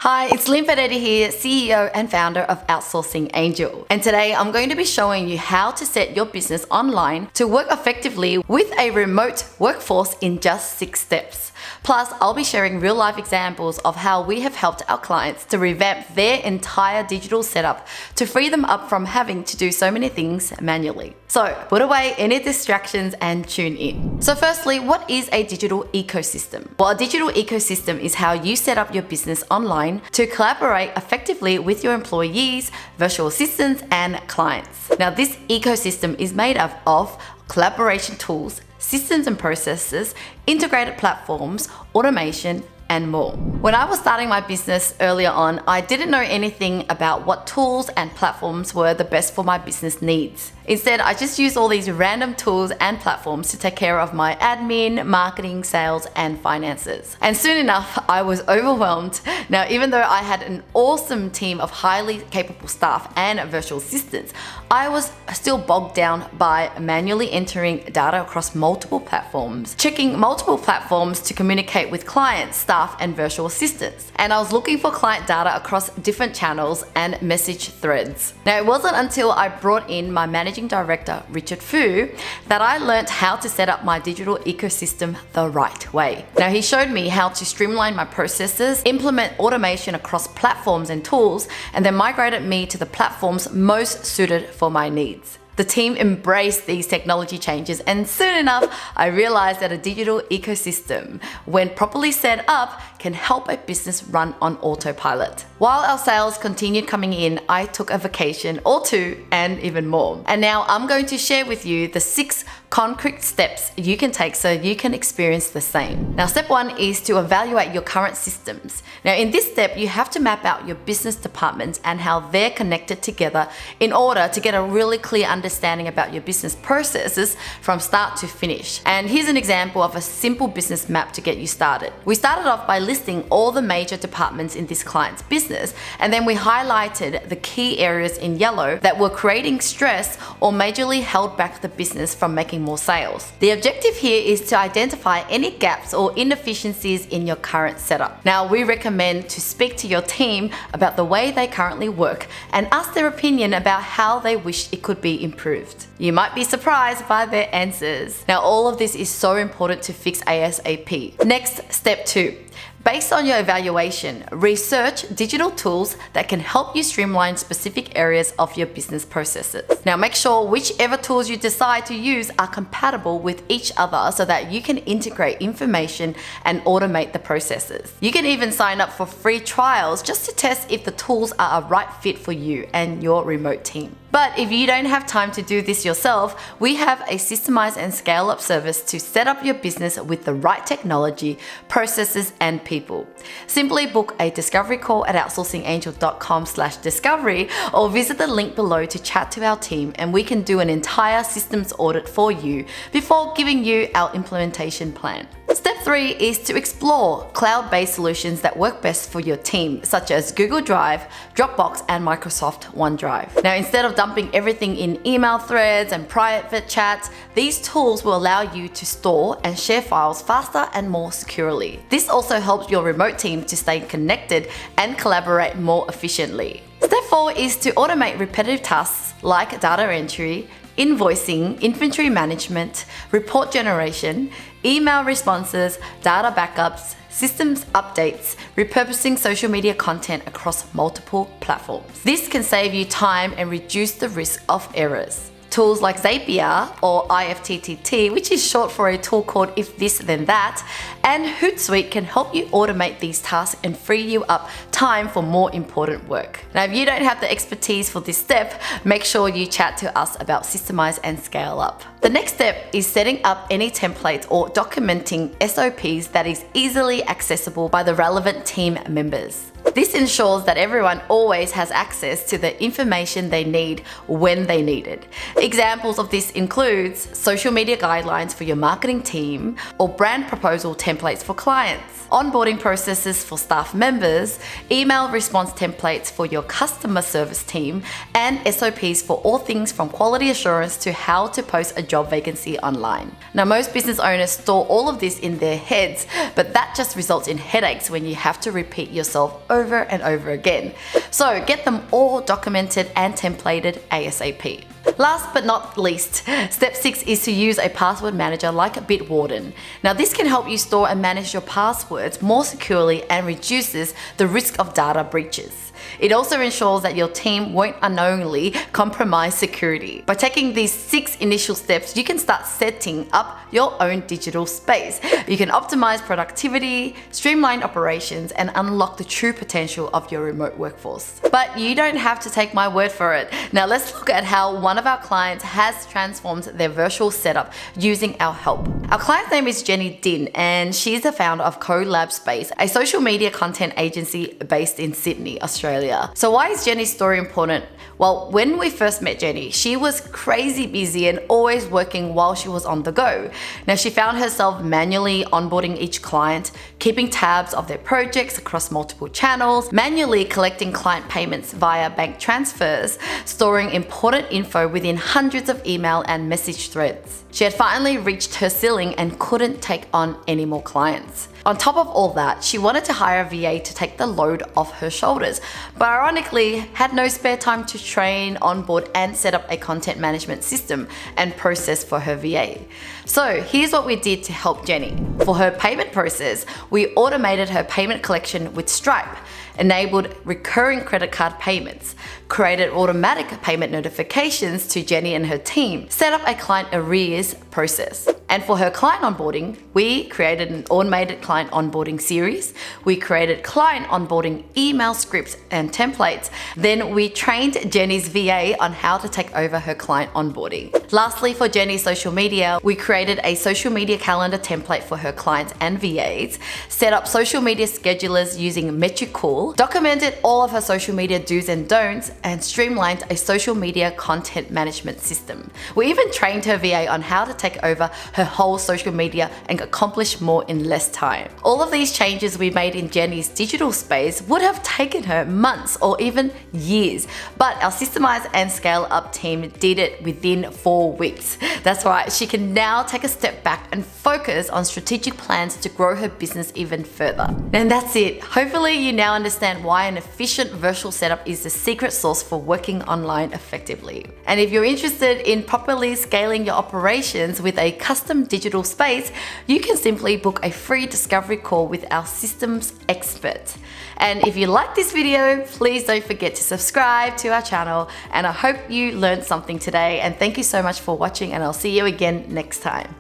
Hi, it's Lynn Fedeli here, CEO and founder of Outsourcing Angel. And today I'm going to be showing you how to set your business online to work effectively with a remote workforce in just 6 steps. Plus, I'll be sharing real life examples of how we have helped our clients to revamp their entire digital setup to free them up from having to do so many things manually. So put away any distractions and tune in. So firstly, what is a digital ecosystem? Well, a digital ecosystem is how you set up your business online to collaborate effectively with your employees, virtual assistants, and clients. Now, this ecosystem is made up of collaboration tools, systems and processes, integrated platforms, automation, and more. When I was starting my business earlier on, I didn't know anything about what tools and platforms were the best for my business needs. Instead, I just used all these random tools and platforms to take care of my admin, marketing, sales, and finances. And soon enough, I was overwhelmed. Now, even though I had an awesome team of highly capable staff and virtual assistants, I was still bogged down by manually entering data across multiple platforms, checking multiple platforms to communicate with clients, staff, and virtual assistants. And I was looking for client data across different channels and message threads. Now, it wasn't until I brought in my managing director, Richard Fu, that I learned how to set up my digital ecosystem the right way. Now, he showed me how to streamline my processes, implement automation across platforms and tools, and then migrated me to the platforms most suited for my needs. The team embraced these technology changes, and soon enough, I realized that a digital ecosystem, when properly set up, can help a business run on autopilot. While our sales continued coming in, I took a vacation or 2 and even more. And now I'm going to share with you the 6 concrete steps you can take so you can experience the same. Now, step 1 is to evaluate your current systems. Now, in this step, you have to map out your business departments and how they're connected together in order to get a really clear understanding about your business processes from start to finish. And here's an example of a simple business map to get you started. We started off by listing all the major departments in this client's business, and then we highlighted the key areas in yellow that were creating stress or majorly held back the business from making more sales. The objective here is to identify any gaps or inefficiencies in your current setup. Now, we recommend to speak to your team about the way they currently work and ask their opinion about how they wish it could be improved. You might be surprised by their answers. Now, all of this is so important to fix ASAP. Next, step 2. Based on your evaluation, research digital tools that can help you streamline specific areas of your business processes. Now, make sure whichever tools you decide to use are compatible with each other so that you can integrate information and automate the processes. You can even sign up for free trials just to test if the tools are a right fit for you and your remote team. But if you don't have time to do this yourself, we have a systemize and scale up service to set up your business with the right technology, processes, and people. Simply book a discovery call at outsourcingangel.com/discovery or visit the link below to chat to our team, and we can do an entire systems audit for you before giving you our implementation plan. Step 3 is to explore cloud-based solutions that work best for your team, such as Google Drive, Dropbox, and Microsoft OneDrive. Now, instead of dumping everything in email threads and private chats, these tools will allow you to store and share files faster and more securely. This also helps your remote team to stay connected and collaborate more efficiently. Step 4 is to automate repetitive tasks like data entry, invoicing, inventory management, report generation, email responses, data backups, systems updates, repurposing social media content across multiple platforms. This can save you time and reduce the risk of errors. Tools like Zapier or IFTTT, which is short for a tool called If This Then That, and Hootsuite can help you automate these tasks and free you up time for more important work. Now, if you don't have the expertise for this step, make sure you chat to us about Systemize and Scale Up. The next step is setting up any templates or documenting SOPs that is easily accessible by the relevant team members. This ensures that everyone always has access to the information they need when they need it. Examples of this includes social media guidelines for your marketing team or brand proposal templates for clients, onboarding processes for staff members, email response templates for your customer service team, and SOPs for all things from quality assurance to how to post a job vacancy online. Now, most business owners store all of this in their heads, but that just results in headaches when you have to repeat yourself over over and over again. So get them all documented and templated ASAP. Last but not least, step 6 is to use a password manager like Bitwarden. Now this can help you store and manage your passwords more securely and reduces the risk of data breaches. It also ensures that your team won't unknowingly compromise security. By taking these 6 initial steps, you can start setting up your own digital space. You can optimize productivity, streamline operations, and unlock the true potential of your remote workforce. But you don't have to take my word for it. Now let's look at how one of our clients has transformed their virtual setup using our help. Our client's name is Jenny Din, and she's the founder of CoLab Space, a social media content agency based in Sydney, Australia. So why is Jenny's story important? Well, when we first met Jenny, she was crazy busy and always working while she was on the go. Now she found herself manually onboarding each client, keeping tabs of their projects across multiple channels, manually collecting client payments via bank transfers, storing important info within hundreds of email and message threads. She had finally reached her ceiling and couldn't take on any more clients. On top of all that, she wanted to hire a VA to take the load off her shoulders, but ironically had no spare time to train, onboard, and set up a content management system and process for her VA. So here's what we did to help Jenny. For her payment process, we automated her payment collection with Stripe, enabled recurring credit card payments, created automatic payment notifications to Jenny and her team, set up a client arrears process. And for her client onboarding, we created an automated client onboarding series. We created client onboarding email scripts and templates. Then we trained Jenny's VA on how to take over her client onboarding. Lastly, for Jenny's social media, we created a social media calendar template for her clients and VAs, set up social media schedulers using Metricool, documented all of her social media do's and don'ts, and streamlined a social media content management system. We even trained her VA on how to take over her whole social media and accomplish more in less time. All of these changes we made in Jenny's digital space would have taken her months or even years, but our systemized and scale up team did it within 4 weeks. That's right, she can now take a step back and focus on strategic plans to grow her business even further. And that's it. Hopefully you now understand why an efficient virtual setup is the secret sauce for working online effectively. And if you're interested in properly scaling your operations with a custom digital space, you can simply book a free discovery call with our systems expert. And if you like this video, please don't forget to subscribe to our channel, and I hope you learned something today, and thank you so much for watching, and I'll see you again next time.